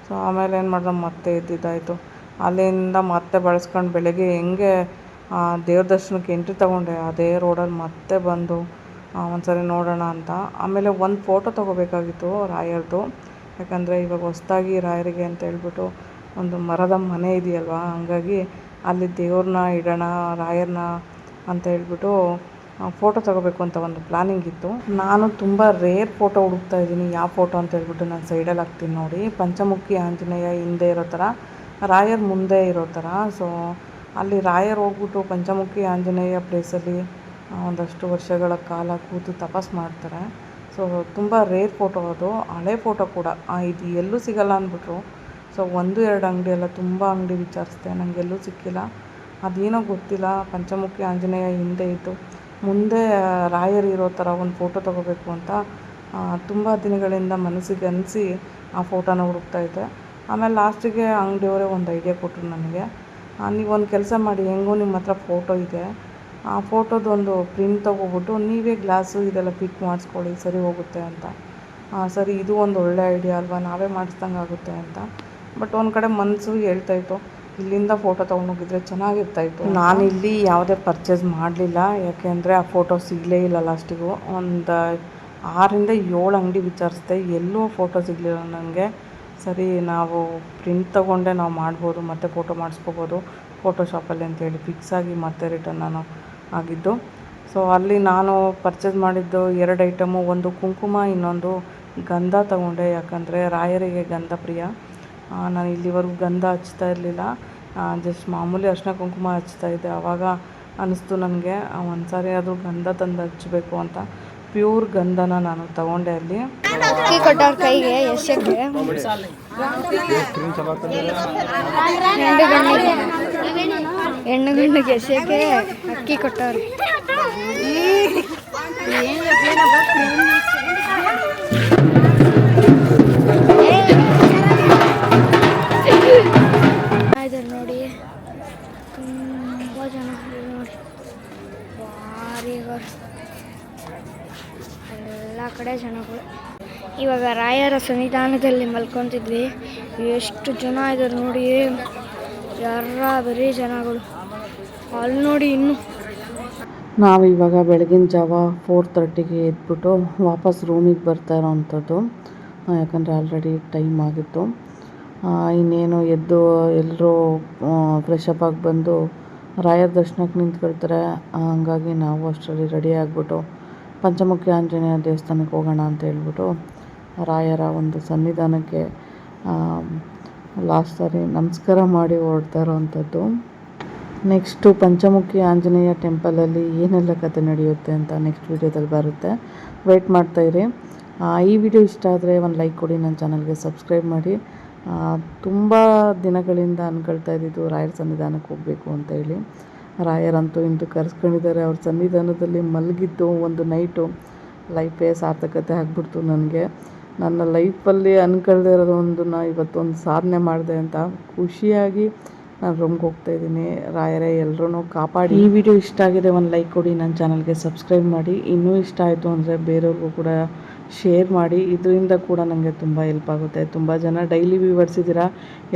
ಸೊ ಆಮೇಲೆ ಏನು ಮಾಡಿದೆ, ಮತ್ತೆ ಎದ್ದಿದ್ದಾಯಿತು. ಅಲ್ಲಿಂದ ಮತ್ತೆ ಬಳಸ್ಕೊಂಡು ಬೆಳಗ್ಗೆ ಹೆಂಗೆ ದೇವ್ರ ದರ್ಶನಕ್ಕೆ ಎಂಟ್ರಿ ತೊಗೊಂಡೆ ಅದೇ ರೋಡಲ್ಲಿ ಮತ್ತೆ ಬಂದು ಒಂದು ಸರಿ ನೋಡೋಣ ಅಂತ. ಆಮೇಲೆ ಒಂದು ಫೋಟೋ ತೊಗೋಬೇಕಾಗಿತ್ತು ರಾಯರದು. ಯಾಕಂದರೆ ಇವಾಗ ಹೊಸ್ದಾಗಿ ರಾಯರಿಗೆ ಅಂತ ಹೇಳ್ಬಿಟ್ಟು ಒಂದು ಮರದ ಮನೆ ಇದೆಯಲ್ವ, ಹಂಗಾಗಿ ಅಲ್ಲಿ ದೇವ್ರನ್ನ ಇಡೋಣ ರಾಯರನ್ನ ಅಂತ ಹೇಳ್ಬಿಟ್ಟು ಫೋಟೋ ತೊಗೋಬೇಕು ಅಂತ ಒಂದು ಪ್ಲ್ಯಾನಿಂಗ್ ಇತ್ತು. ನಾನು ತುಂಬ ರೇರ್ ಫೋಟೋ ಹುಡುಕ್ತಾ ಇದ್ದೀನಿ. ಯಾವ ಫೋಟೋ ಅಂತ ಹೇಳ್ಬಿಟ್ಟು ನಾನು ಸೈಡಲ್ಲಿ ಹಾಕ್ತೀನಿ ನೋಡಿ. ಪಂಚಮುಖಿ ಆಂಜನೇಯ ಹಿಂದೆ ಇರೋ ಥರ, ರಾಯರ್ ಮುಂದೆ ಇರೋ ಥರ. ಸೊ ಅಲ್ಲಿ ರಾಯರ್ ಹೋಗ್ಬಿಟ್ಟು ಪಂಚಮುಖಿ ಆಂಜನೇಯ ಪ್ಲೇಸಲ್ಲಿ ಒಂದಷ್ಟು ವರ್ಷಗಳ ಕಾಲ ಕೂತು ತಪಸ್ ಮಾಡ್ತಾರೆ. ಸೊ ತುಂಬ ರೇರ್ ಫೋಟೋ ಅದು, ಹಳೆ ಫೋಟೋ ಕೂಡ. ಇದು ಎಲ್ಲೂ ಸಿಗಲ್ಲ ಅಂದ್ಬಿಟ್ರು. ಸೊ 1-2 ಅಂಗಡಿ ಎಲ್ಲ ತುಂಬ ಅಂಗಡಿ ವಿಚಾರಿಸಿದೆ, ನನಗೆಲ್ಲೂ ಸಿಕ್ಕಿಲ್ಲ. ಅದೇನೋ ಗೊತ್ತಿಲ್ಲ, ಪಂಚಮುಖಿ ಆಂಜನೇಯ ಹಿಂದೆ ಇತ್ತು, ಮುಂದೆ ರಾಯರ್ ಇರೋ ಥರ ಒಂದು ಫೋಟೋ ತೊಗೋಬೇಕು ಅಂತ ತುಂಬ ದಿನಗಳಿಂದ ಮನಸ್ಸಿಗೆ ಅನಿಸಿ ಆ ಫೋಟೋನ ಹುಡುಕ್ತಾಯಿದ್ದೆ. ಆಮೇಲೆ ಲಾಸ್ಟಿಗೆ ಅಂಗಡಿಯವರೇ ಒಂದು ಐಡಿಯಾ ಕೊಟ್ಟರು ನನಗೆ. ನೀವೊಂದು ಕೆಲಸ ಮಾಡಿ, ಹೆಂಗೂ ನಿಮ್ಮ ಹತ್ರ ಫೋಟೋ ಇದೆ, ಆ ಫೋಟೋದೊಂದು ಪ್ರಿಂಟ್ ತೊಗೊಬಿಟ್ಟು ನೀವೇ ಗ್ಲಾಸು ಇದೆಲ್ಲ ಪಿಕ್ ಮಾಡಿಸ್ಕೊಳ್ಳಿ, ಸರಿ ಹೋಗುತ್ತೆ ಅಂತ. ಸರಿ, ಇದು ಒಂದು ಒಳ್ಳೆ ಐಡಿಯಾ ಅಲ್ವಾ, ನಾವೇ ಮಾಡಿಸ್ದಂಗೆ ಆಗುತ್ತೆ ಅಂತ. ಬಟ್ ಒಂದು ಕಡೆ ಮನಸ್ಸು ಹೇಳ್ತಾಯಿತ್ತು, ಇಲ್ಲಿಂದ ಫೋಟೋ ತೊಗೊಂಡೋಗಿದ್ರೆ ಚೆನ್ನಾಗಿರ್ತಾಯಿತ್ತು. ನಾನು ಇಲ್ಲಿ ಯಾವುದೇ ಪರ್ಚೇಸ್ ಮಾಡಲಿಲ್ಲ, ಯಾಕೆಂದರೆ ಆ ಫೋಟೋ ಸಿಗಲೇ ಇಲ್ಲ. ಲಾಸ್ಟಿಗೂ ಒಂದು 6-7 ಅಂಗಡಿ ವಿಚಾರಿಸಿದೆ, ಎಲ್ಲೂ ಫೋಟೋ ಸಿಗಲಿಲ್ಲ ನನಗೆ. ಸರಿ, ನಾವು ಪ್ರಿಂಟ್ ತೊಗೊಂಡೆ ನಾವು ಮಾಡ್ಬೋದು, ಮತ್ತೆ ಫೋಟೋ ಮಾಡಿಸ್ಕೋಬೋದು ಫೋಟೋಶಾಪಲ್ಲಿ ಅಂತೇಳಿ ಫಿಕ್ಸ್ ಆಗಿ ಮತ್ತೆ ರಿಟರ್ನ್ ನಾನು ಆಗಿದ್ದು. ಸೊ ಅಲ್ಲಿ ನಾನು ಪರ್ಚೇಸ್ ಮಾಡಿದ್ದು 2 ಐಟಮು, ಒಂದು ಕುಂಕುಮ, ಇನ್ನೊಂದು ಗಂಧ ತಗೊಂಡೆ, ಯಾಕಂದರೆ ರಾಯರಿಗೆ ಗಂಧ ಪ್ರಿಯ. ನಾನು ಇಲ್ಲಿವರೆಗೂ ಗಂಧ ಹಚ್ತಾ ಇರಲಿಲ್ಲ, ಜಸ್ಟ್ ಮಾಮೂಲಿ ಅರಿಶಿನ ಕುಂಕುಮ ಹಚ್ತಾ ಇದ್ದೆ. ಆವಾಗ ಅನ್ನಿಸ್ತು ನನಗೆ ಒಂದು ಸಾರಿ ಆದರೂ ಗಂಧ ತಂದು ಹಚ್ಚಬೇಕು ಅಂತ. ಪ್ಯೂರ್ ಗಂಧನ ನಾನು ತಗೊಂಡೆ ಅಲ್ಲಿ. ಅಕ್ಕಿ ಕೊಟ್ಟವ್ರ ಕೈಗೆ ಎಷ್ಟಕ್ಕೆ ಹೆಣ್ಣು ಗಂಡಿಗೆ ಎಷ್ಟಕ್ಕೆ ಅಕ್ಕಿ ಕೊಟ್ಟವ್ರು. ಇದ್ದಾರೆ ನೋಡಿ, ತುಂಬ ಜನ ನೋಡಿ, ವಾರಿಗರು ಎಲ್ಲ ಕಡೆ ಜನಗಳು. ಇವಾಗ ರಾಯರ ಸನ್ನಿಧಾನದಲ್ಲಿ ಮಲ್ಕೊತಿದ್ವಿ. ಎಷ್ಟು ಜನ ಇದ್ದಾರೆ ನೋಡಿ, ಬರೀ ಜನಗಳು. ಅಲ್ಲಿ ನೋಡಿ ಇನ್ನು ನಾವು ಇವಾಗ ಬೆಳಗಿನ ಜಾವ 4:30ಗೆ ಎದ್ಬಿಟ್ಟು ವಾಪಸ್ ರೂಮಿಗೆ ಬರ್ತಾ ಇರೋವಂಥದ್ದು, ಯಾಕಂದರೆ ಆಲ್ರೆಡಿ ಟೈಮ್ ಆಗಿತ್ತು. ಇನ್ನೇನು ಎದ್ದು ಎಲ್ಲರೂ ಫ್ರೆಶಪ್ ಆಗಿ ಬಂದು ರಾಯರ ದರ್ಶನಕ್ಕೆ ನಿಂತ್ಕೊಳ್ತಾರೆ. ಹಂಗಾಗಿ ನಾವು ಅಷ್ಟರಲ್ಲಿ ರೆಡಿ ಆಗಿಬಿಟ್ಟು ಪಂಚಮುಖಿ ಆಂಜನೇಯ ದೇವಸ್ಥಾನಕ್ಕೆ ಹೋಗೋಣ ಅಂತ ಹೇಳ್ಬಿಟ್ಟು ರಾಯರ ಒಂದು ಸನ್ನಿಧಾನಕ್ಕೆ ಲಾಸ್ಟ್ ಸಾರಿ ನಮಸ್ಕಾರ ಮಾಡಿ ಹೊರಡ್ತಾ ಇರೋವಂಥದ್ದು. ನೆಕ್ಸ್ಟು ಪಂಚಮುಖಿ ಆಂಜನೇಯ ಟೆಂಪಲಲ್ಲಿ ಏನೆಲ್ಲ ಕತೆ ನಡೆಯುತ್ತೆ ಅಂತ ನೆಕ್ಸ್ಟ್ ವೀಡಿಯೋದಲ್ಲಿ ಬರುತ್ತೆ, ವೆಯ್ಟ್ ಮಾಡ್ತಾಯಿರಿ. ಈ ವಿಡಿಯೋ ಇಷ್ಟ ಆದರೆ ಒಂದು ಲೈಕ್ ಕೊಡಿ, ನನ್ನ ಚಾನಲ್ಗೆ ಸಬ್ಸ್ಕ್ರೈಬ್ ಮಾಡಿ. ತುಂಬ ದಿನಗಳಿಂದ ಅಂದ್ಕೊಳ್ತಾ ಇದ್ದಿದ್ದು ರಾಯರ ಸನ್ನಿಧಾನಕ್ಕೆ ಹೋಗಬೇಕು ಅಂತ ಹೇಳಿ. ರಾಯರಂತೂ ಇಂದು ಕರೆಸ್ಕೊಂಡಿದ್ದಾರೆ. ಅವ್ರ ಸನ್ನಿಧಾನದಲ್ಲಿ ಮಲಗಿದ್ದು ಒಂದು ನೈಟು ಲೈಫೇ ಸಾರ್ಥಕತೆ ಆಗಿಬಿಡ್ತು ನನಗೆ. ನನ್ನ ಲೈಫಲ್ಲಿ ಅಂದ್ಕೊಳ್ದೇ ಇರೋದೊಂದನ್ನ ಇವತ್ತೊಂದು ಸಾಧನೆ ಮಾಡಿದೆ ಅಂತ ಖುಷಿಯಾಗಿ ನಾನು ರೂಮ್ಗೆ ಹೋಗ್ತಾಯಿದ್ದೀನಿ. ರಾಯರೇ ಎಲ್ಲರೂ ಕಾಪಾಡಿ. ಈ ವಿಡಿಯೋ ಇಷ್ಟ ಆಗಿದೆ ಒಂದು ಲೈಕ್ ಕೊಡಿ, ನನ್ನ ಚಾನಲ್ಗೆ ಸಬ್ಸ್ಕ್ರೈಬ್ ಮಾಡಿ. ಇನ್ನೂ ಇಷ್ಟ ಆಯಿತು ಅಂದರೆ ಬೇರೆಯವ್ರಿಗೂ ಕೂಡ ಶೇರ್ ಮಾಡಿ. ಇದರಿಂದ ಕೂಡ ನನಗೆ ತುಂಬ ಹೆಲ್ಪ್ ಆಗುತ್ತೆ. ತುಂಬ ಜನ ಡೈಲಿ ವ್ಯೂವರ್ಸ್ ಇದ್ದೀರಾ,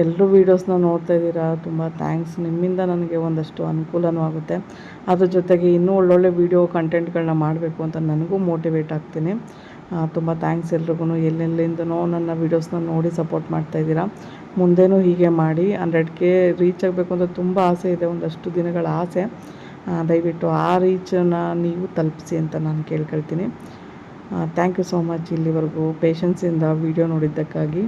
ಎಲ್ಲರೂ ವೀಡಿಯೋಸ್ನ ನೋಡ್ತಾ ಇದ್ದೀರಾ, ತುಂಬ ಥ್ಯಾಂಕ್ಸ್. ನಿಮ್ಮಿಂದ ನನಗೆ ಒಂದಷ್ಟು ಅನುಕೂಲನೂ ಆಗುತ್ತೆ. ಅದ್ರ ಜೊತೆಗೆ ಇನ್ನೂ ಒಳ್ಳೊಳ್ಳೆ ವೀಡಿಯೋ ಕಂಟೆಂಟ್ಗಳನ್ನ ಮಾಡಬೇಕು ಅಂತ ನನಗೂ ಮೋಟಿವೇಟ್ ಆಗ್ತೀನಿ. ತುಂಬ ಥ್ಯಾಂಕ್ಸ್ ಎಲ್ರಿಗೂ. ಎಲ್ಲೆಲ್ಲಿಂದನೋ ನನ್ನ ವೀಡಿಯೋಸ್ನ ನೋಡಿ ಸಪೋರ್ಟ್ ಮಾಡ್ತಾಯಿದ್ದೀರಾ. ಮುಂದೇನೂ ಹೀಗೆ ಮಾಡಿ. 100K ರೀಚ್ ಆಗಬೇಕು ಅಂತ ತುಂಬ ಆಸೆ ಇದೆ, ಒಂದಷ್ಟು ದಿನಗಳ ಆಸೆ. ದಯವಿಟ್ಟು ಆ ರೀಚನ್ನು ನೀವು ತಲುಪಿಸಿ ಅಂತ ನಾನು ಕೇಳ್ಕೊಳ್ತೀನಿ. ಥ್ಯಾಂಕ್ ಯು ಸೋ ಮಚ್ ಇಲ್ಲಿವರೆಗೂ ಪೇಷನ್ಸಿಂದ ವೀಡಿಯೋ ನೋಡಿದ್ದಕ್ಕಾಗಿ.